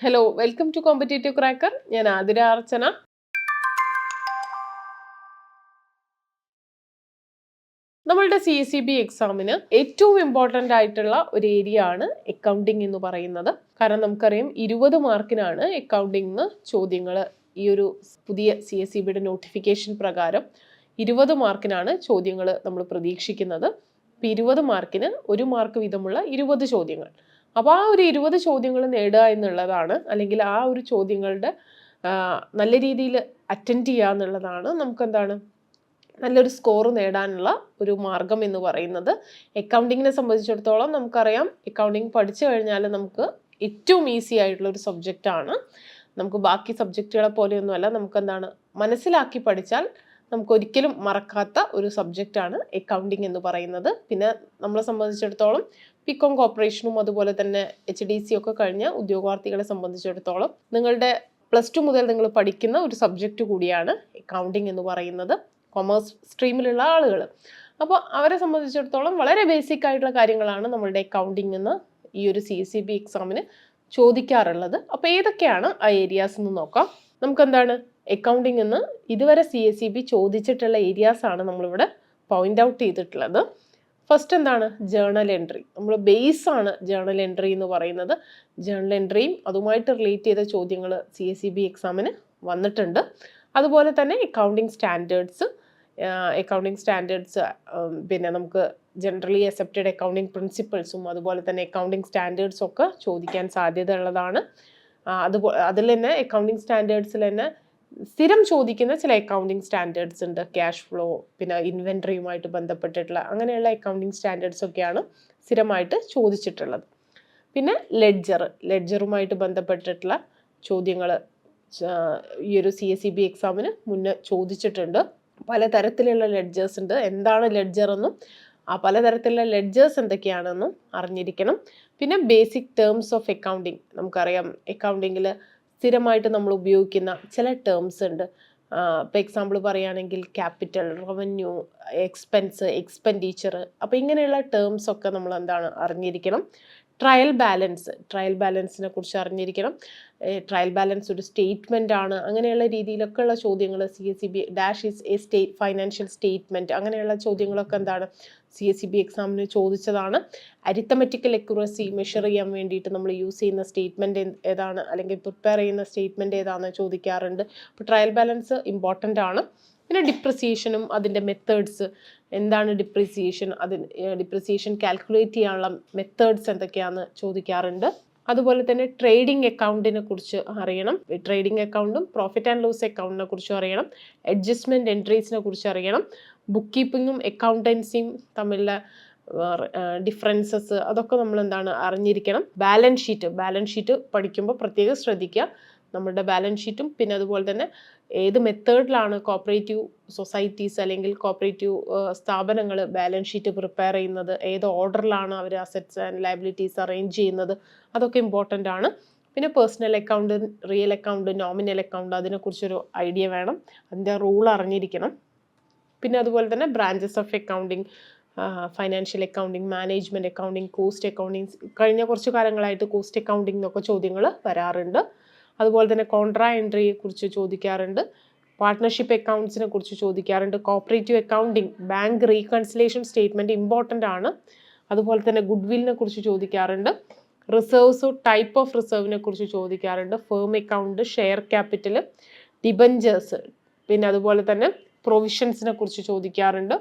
Hello, welcome to competitive cracker. ഞാൻ ആതിര അർച്ചന. നമ്മളുടെ CSEB എക്സാമിന് ഏറ്റവും ഇമ്പോർട്ടൻ്റ് ആയിട്ടുള്ള ഒരു ഏരിയ ആണ് അക്കൗണ്ടിങ് എന്ന് പറയുന്നത്. കാരണം നമുക്കറിയാം 20 മാർക്കിനാണ് അക്കൗണ്ടിങ് ചോദ്യങ്ങൾ. ഈ ഒരു പുതിയ CSEBയുടെ നോട്ടിഫിക്കേഷൻ പ്രകാരം 20 മാർക്കിനാണ് ചോദ്യങ്ങൾ നമ്മൾ പ്രതീക്ഷിക്കുന്നത്. ഇപ്പം 20 മാർക്കിന് 1 മാർക്ക് വീതമുള്ള 20 ചോദ്യങ്ങൾ. അപ്പോൾ ആ ഒരു 20 ചോദ്യങ്ങൾ നേടുക എന്നുള്ളതാണ്, അല്ലെങ്കിൽ ആ ഒരു ചോദ്യങ്ങളുടെ നല്ല രീതിയിൽ അറ്റൻഡ് ചെയ്യുക എന്നുള്ളതാണ് നമുക്കെന്താണ് നല്ലൊരു സ്കോർ നേടാനുള്ള ഒരു മാർഗം എന്ന് പറയുന്നത്. അക്കൗണ്ടിങ്ങിനെ സംബന്ധിച്ചിടത്തോളം നമുക്കറിയാം, അക്കൗണ്ടിങ് പഠിച്ചു കഴിഞ്ഞാൽ നമുക്ക് ഏറ്റവും ഈസി ആയിട്ടുള്ള ഒരു സബ്ജക്റ്റാണ്. നമുക്ക് ബാക്കി സബ്ജക്റ്റുകളെ പോലെയൊന്നുമല്ല, നമുക്കെന്താണ് മനസ്സിലാക്കി പഠിച്ചാൽ നമുക്ക് ഒരിക്കലും മറക്കാത്ത ഒരു സബ്ജക്റ്റാണ് അക്കൗണ്ടിങ് എന്ന് പറയുന്നത്. പിന്നെ നമ്മളെ സംബന്ധിച്ചിടത്തോളം പികോം കോർപ്പറേഷനും അതുപോലെ തന്നെ HDC ഒക്കെ കഴിഞ്ഞ ഉദ്യോഗാർത്ഥികളെ സംബന്ധിച്ചിടത്തോളം നിങ്ങളുടെ +2 മുതൽ നിങ്ങൾ പഠിക്കുന്ന ഒരു സബ്ജക്റ്റ് കൂടിയാണ് അക്കൗണ്ടിങ് എന്ന് പറയുന്നത്, കൊമേഴ്സ് സ്ട്രീമിലുള്ള ആളുകൾ. അപ്പോൾ അവരെ സംബന്ധിച്ചിടത്തോളം വളരെ ബേസിക് ആയിട്ടുള്ള കാര്യങ്ങളാണ് നമ്മളുടെ അക്കൗണ്ടിങ് എന്ന് ഈ ഒരു CSEB എക്സാമിന് ചോദിക്കാറുള്ളത്. അപ്പോൾ ഏതൊക്കെയാണ് ആ ഏരിയാസ് എന്ന് നോക്കാം. നമുക്കെന്താണ് അക്കൗണ്ടിങ് എന്ന് ഇതുവരെ CSEB ചോദിച്ചിട്ടുള്ള ഏരിയാസ് ആണ് നമ്മളിവിടെ പോയിന്റ് ഔട്ട് ചെയ്തിട്ടുള്ളത്. ഫസ്റ്റ് എന്താണ് ജേർണൽ എൻട്രി. നമ്മൾ ബേസ് ആണ് ജേർണൽ എൻട്രി എന്ന് പറയുന്നത്. ജേർണൽ എൻട്രിയും അതുമായിട്ട് റിലേറ്റ് ചെയ്ത ചോദ്യങ്ങൾ CSEB എക്സാമിന് വന്നിട്ടുണ്ട്. അതുപോലെ തന്നെ അക്കൗണ്ടിങ് സ്റ്റാൻഡേർഡ്സ്, പിന്നെ നമുക്ക് ജനറലി അക്സെപ്റ്റഡ് അക്കൗണ്ടിങ് പ്രിൻസിപ്പിൾസും അതുപോലെ തന്നെ അക്കൗണ്ടിങ് സ്റ്റാൻഡേർഡ്സും ഒക്കെ ചോദിക്കാൻ സാധ്യത ഉള്ളതാണ്. അതിൽ തന്നെ അക്കൗണ്ടിങ് സ്റ്റാൻഡേർഡ്സിൽ തന്നെ സ്ഥിരം ചോദിക്കുന്ന ചില അക്കൗണ്ടിങ് സ്റ്റാൻഡേർഡ്സ് ഉണ്ട്. ക്യാഷ് ഫ്ലോ, പിന്നെ ഇൻവെൻട്രിയുമായിട്ട് ബന്ധപ്പെട്ടിട്ടുള്ള അങ്ങനെയുള്ള അക്കൗണ്ടിങ് സ്റ്റാൻഡേർഡ്സ് ഒക്കെയാണ് സ്ഥിരമായിട്ട് ചോദിച്ചിട്ടുള്ളത്. പിന്നെ ലെഡ്ജറുമായിട്ട് ബന്ധപ്പെട്ടിട്ടുള്ള ചോദ്യങ്ങൾ ഈ ഒരു CSEB എക്സാമിന് മുന്നേ ചോദിച്ചിട്ടുണ്ട്. പലതരത്തിലുള്ള ലെഡ്ജേഴ്സ് ഉണ്ട്. എന്താണ് ലെഡ്ജർ എന്നും ആ പലതരത്തിലുള്ള ലെഡ്ജേഴ്സ് എന്തൊക്കെയാണെന്നും അറിഞ്ഞിരിക്കണം. പിന്നെ ബേസിക് ടേംസ് ഓഫ് അക്കൗണ്ടിങ്. നമുക്കറിയാം അക്കൗണ്ടിങ്ങിൽ സ്ഥിരമായിട്ട് നമ്മൾ ഉപയോഗിക്കുന്ന ചില ടേംസ് ഉണ്ട്. ഇപ്പോൾ എക്സാമ്പിൾ പറയുകയാണെങ്കിൽ ക്യാപിറ്റൽ, റവന്യൂ, എക്സ്പെൻസ്, എക്സ്പെൻഡിച്ചർ. അപ്പോൾ ഇങ്ങനെയുള്ള ടേംസ് ഒക്കെ നമ്മൾ എന്താണ് അറിഞ്ഞിരിക്കണം. ട്രയൽ ബാലൻസിനെ കുറിച്ച് അറിഞ്ഞിരിക്കണം. ട്രയൽ ബാലൻസ് ഒരു സ്റ്റേറ്റ്മെൻ്റ് ആണ്. അങ്ങനെയുള്ള രീതിയിലൊക്കെ ഉള്ള ചോദ്യങ്ങൾ CSEB is A financial statement, അങ്ങനെയുള്ള ചോദ്യങ്ങളൊക്കെ എന്താണ് CSEB എക്സാമിന് ചോദിച്ചതാണ്. അരിത്തമെറ്റിക്കൽ അക്യുറസി മെഷർ ചെയ്യാൻ വേണ്ടിയിട്ട് നമ്മൾ യൂസ് ചെയ്യുന്ന സ്റ്റേറ്റ്മെൻറ്റ് ഏതാണ്, അല്ലെങ്കിൽ പ്രിപ്പയർ ചെയ്യുന്ന സ്റ്റേറ്റ്മെൻറ്റ് ഏതാണെന്ന് ചോദിക്കാറുണ്ട്. അപ്പോൾ ട്രയൽ ബാലൻസ് ഇമ്പോർട്ടൻ്റ് ആണ്. പിന്നെ ഡിപ്രിസിയേഷനും അതിൻ്റെ മെത്തേഡ്സ്, എന്താണ് ഡിപ്രിസിയേഷൻ കാൽക്കുലേറ്റ് ചെയ്യാനുള്ള മെത്തേഡ്സ് എന്തൊക്കെയാണെന്ന് ചോദിക്കാറുണ്ട്. അതുപോലെ തന്നെ ട്രേഡിംഗ് അക്കൗണ്ടിനെ കുറിച്ച് അറിയണം. ട്രേഡിംഗ് അക്കൗണ്ടും പ്രോഫിറ്റ് ആൻഡ് ലോസ് അക്കൗണ്ടിനെ കുറിച്ചും അറിയണം. അഡ്ജസ്റ്റ്മെൻറ്റ് എൻട്രീസിനെ കുറിച്ച് അറിയണം. ബുക്ക് കീപ്പിങ്ങും അക്കൗണ്ടൻസിയും തമ്മിലുള്ള ഡിഫറൻസസ് അതൊക്കെ നമ്മൾ എന്താണ് അറിഞ്ഞിരിക്കണം. ബാലൻസ് ഷീറ്റ് പഠിക്കുമ്പോൾ പ്രത്യേകം ശ്രദ്ധിക്കുക. നമ്മുടെ ബാലൻസ് ഷീറ്റും പിന്നെ അതുപോലെ തന്നെ ഏത് മെത്തേഡിലാണ് കോപ്പറേറ്റീവ് സൊസൈറ്റീസ് അല്ലെങ്കിൽ കോപ്പറേറ്റീവ് സ്ഥാപനങ്ങൾ ബാലൻസ് ഷീറ്റ് പ്രിപ്പയർ ചെയ്യുന്നത്, ഏത് ഓർഡറിലാണ് അവർ അസറ്റ്സ് ആൻഡ് ലയബിലിറ്റീസ് അറേഞ്ച് ചെയ്യുന്നത്, അതൊക്കെ ഇമ്പോർട്ടൻ്റ് ആണ്. പിന്നെ personal account, real account, nominal account, അതിനെക്കുറിച്ചൊരു ഐഡിയ വേണം. അതിൻ്റെ റൂൾ അറിഞ്ഞിരിക്കണം. പിന്നെ അതുപോലെ തന്നെ branches of accounting, financial accounting, management accounting, cost accounting. കഴിഞ്ഞ കുറച്ച് കാലങ്ങളായിട്ട് കോസ്റ്റ് അക്കൗണ്ടിങ് എന്നൊക്കെ ചോദ്യങ്ങൾ വരാറുണ്ട്. അതുപോലെ തന്നെ കോൺട്രാ എൻട്രിയെ കുറിച്ച് ചോദിക്കാറുണ്ട്. പാർട്ട്ണർഷിപ്പ് അക്കൗണ്ട്സിനെ കുറിച്ച് ചോദിക്കാറുണ്ട്. Cooperative accounting, bank reconciliation statement important ആണ്. അതുപോലെ തന്നെ ഗുഡ്വില്ലിനെ കുറിച്ച് ചോദിക്കാറുണ്ട്. റിസർവ്സ്, ടൈപ്പ് ഓഫ് റിസർവിനെ കുറിച്ച് ചോദിക്കാറുണ്ട്. Firm account, share capital, debentures, പിന്നെ അതുപോലെ തന്നെ പ്രൊവിഷൻസിനെ കുറിച്ച് ചോദിക്കാറുണ്ട്.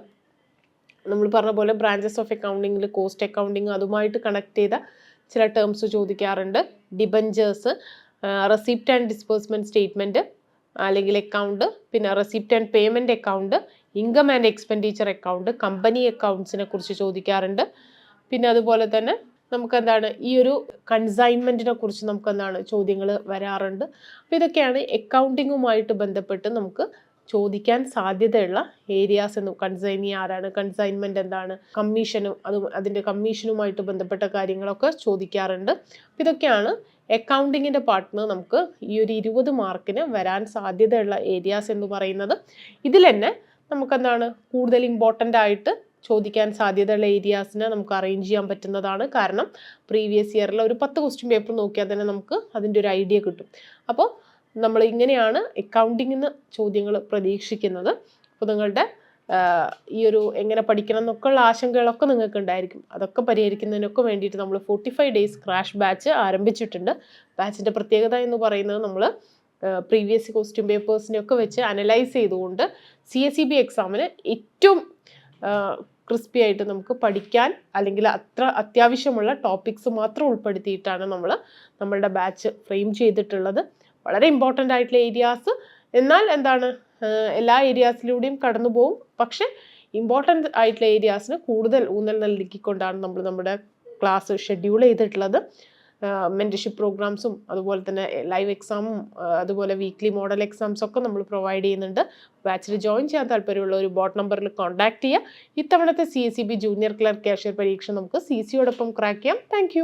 നമ്മൾ പറഞ്ഞ പോലെ ബ്രാഞ്ചസ് ഓഫ് അക്കൗണ്ടിങ്ങിൽ കോസ്റ്റ് അക്കൗണ്ടിങ് അതുമായിട്ട് കണക്ട് ചെയ്ത ചില ടേംസ് ചോദിക്കാറുണ്ട്. Debentures, receipt and disbursement statement അല്ലെങ്കിൽ അക്കൗണ്ട്, പിന്നെ receipt and payment account, income and expenditure account, company അക്കൗണ്ട്സിനെ കുറിച്ച് ചോദിക്കാറുണ്ട്. പിന്നെ അതുപോലെ തന്നെ നമുക്കെന്താണ് ഈ ഒരു കൺസൈൻമെൻറ്റിനെ കുറിച്ച് നമുക്കെന്താണ് ചോദ്യങ്ങൾ വരാറുണ്ട്. അപ്പോൾ ഇതൊക്കെയാണ് അക്കൗണ്ടിങ്ങുമായിട്ട് ബന്ധപ്പെട്ട് നമുക്ക് ചോദിക്കാൻ സാധ്യതയുള്ള ഏരിയാസ്. കൺസൈനി ആരാണ്, കൺസൈൻമെൻറ്റ് എന്താണ്, കമ്മീഷനും അതിൻ്റെ കമ്മീഷനുമായിട്ട് ബന്ധപ്പെട്ട കാര്യങ്ങളൊക്കെ ചോദിക്കാറുണ്ട്. ഇതൊക്കെയാണ് അക്കൗണ്ടിങ്ങിൻ്റെ പാർട്ടിന് നമുക്ക് ഈ ഒരു 20 മാർക്കിന് വരാൻ സാധ്യതയുള്ള ഏരിയാസ് എന്ന് പറയുന്നത്. ഇതിൽ തന്നെ നമുക്കെന്താണ് കൂടുതൽ ഇമ്പോർട്ടൻ്റ് ആയിട്ട് ചോദിക്കാൻ സാധ്യതയുള്ള ഏരിയാസിനെ നമുക്ക് അറേഞ്ച് ചെയ്യാൻ പറ്റുന്നതാണ്. കാരണം പ്രീവിയസ് ഇയറിലെ ഒരു 10 ക്വസ്റ്റ്യൻ പേപ്പർ നോക്കിയാൽ തന്നെ നമുക്ക് അതിൻ്റെ ഒരു ഐഡിയ കിട്ടും. അപ്പോൾ നമ്മൾ ഇങ്ങനെയാണ് അക്കൗണ്ടിങ്ങിൽ നിന്ന് ചോദ്യങ്ങൾ പ്രതീക്ഷിക്കുന്നത്. അപ്പോൾ നിങ്ങളുടെ ഈ ഒരു എങ്ങനെ പഠിക്കണം എന്നൊക്കെയുള്ള ആശങ്കകളൊക്കെ നിങ്ങൾക്ക് ഉണ്ടായിരിക്കും. അതൊക്കെ പരിഹരിക്കുന്നതിനൊക്കെ വേണ്ടിയിട്ട് നമ്മൾ 45 ഡേയ്സ് ക്രാഷ് ബാച്ച് ആരംഭിച്ചിട്ടുണ്ട്. ബാച്ചിൻ്റെ പ്രത്യേകത എന്ന് പറയുന്നത് നമ്മൾ പ്രീവിയസ് ക്വസ്റ്റ്യൻ പേപ്പേഴ്സിനെയൊക്കെ വെച്ച് അനലൈസ് ചെയ്തുകൊണ്ട് CSEB എക്സാമിന് ഏറ്റവും ക്രിസ്പി ആയിട്ട് നമുക്ക് പഠിക്കാൻ അല്ലെങ്കിൽ അത്ര അത്യാവശ്യമുള്ള ടോപ്പിക്സ് മാത്രം ഉൾപ്പെടുത്തിയിട്ടാണ് നമ്മൾ നമ്മളുടെ ബാച്ച് ഫ്രെയിം ചെയ്തിട്ടുള്ളത്. വളരെ ഇമ്പോർട്ടൻ്റ് ആയിട്ടുള്ള ഏരിയാസ്, എന്നാൽ എന്താണ് എല്ലാ ഏരിയാസിലൂടെയും കടന്നു പോകും. പക്ഷെ ഇമ്പോർട്ടൻ്റ് ആയിട്ടുള്ള ഏരിയാസിന് കൂടുതൽ ഊന്നൽ നൽകിക്കൊണ്ടാണ് നമ്മൾ നമ്മുടെ ക്ലാസ് ഷെഡ്യൂൾ ചെയ്തിട്ടുള്ളത്. മെൻറ്റർഷിപ്പ് പ്രോഗ്രാംസും അതുപോലെ തന്നെ ലൈവ് എക്സാമും അതുപോലെ വീക്ക്ലി മോഡൽ എക്സാംസ് ഒക്കെ നമ്മൾ പ്രൊവൈഡ് ചെയ്യുന്നുണ്ട്. ബാച്ചിൽ ജോയിൻ ചെയ്യാൻ താല്പര്യമുള്ള ഒരു ബോട്ട് നമ്പറിൽ കോൺടാക്ട് ചെയ്യുക. ഇത്തവണത്തെ CSEB ജൂനിയർ ക്ലർക്ക് കാഷ്യർ പരീക്ഷ നമുക്ക് CC യോടൊപ്പം ക്രാക്ക് ചെയ്യാം. താങ്ക്